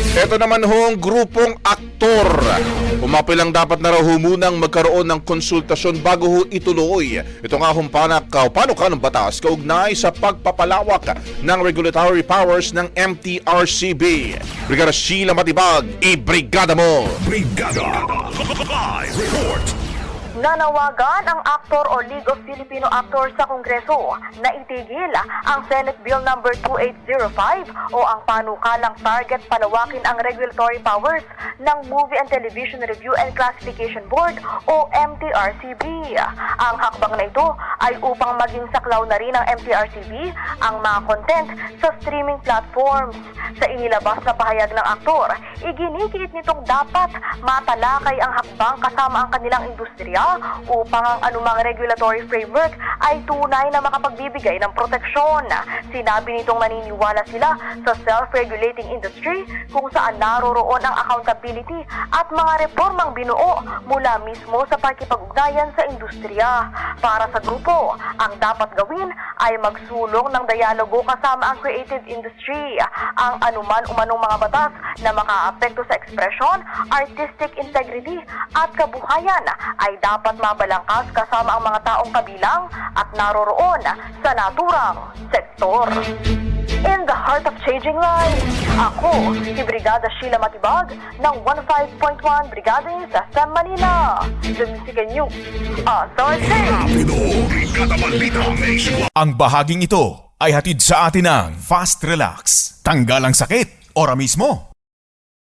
Ito naman hong grupong aktor. Umapilang dapat na raw munang magkaroon ng konsultasyon bago ho ituloy. Ito nga hong panukalang batas kaugnay sa pagpapalawak ng regulatory powers ng MTRCB. Brigada Sheila Matibag, ibrigada mo! Brigada Live Report. Nanawagan ang aktor o League of Filipino Actors sa Kongreso na itigil ang Senate Bill No. 2805 o ang panukalang target palawakin ang regulatory powers ng Movie and Television Review and Classification Board o MTRCB. Ang hakbang na ito ay upang maging saklaw na rin ng MTRCB ang mga content sa streaming platforms. Sa inilabas na pahayag ng aktor, iginigiit nitong dapat matalakay ang hakbang kasama ang kanilang industriya upang ang anumang regulatory framework ay tunay na makapagbibigay ng proteksyon. Sinabi nitong naniniwala sila sa self-regulating industry kung saan naroroon ang accountability at mga reformang binuo mula mismo sa pakikipag-ugnayan sa industriya. Para sa grupo, ang dapat gawin ay magsulong ng dialogo kasama ang creative industry. Ang anuman umanong mga batas na makaapekto sa expression, artistic integrity at kabuhayan ay dapat mabalangkas kasama ang mga taong kabilang at naroroon sa naturang sektor. In the heart of changing lives, ako si Brigada Sheila Matibag ng 15.1 Brigada News FM Manila. The Music and News Authority. Rapido, Brigada Balita Nationwide. Ang bahaging ito ay hatid sa atin ng Fast Relax. Tanggal ang sakit, ora mismo.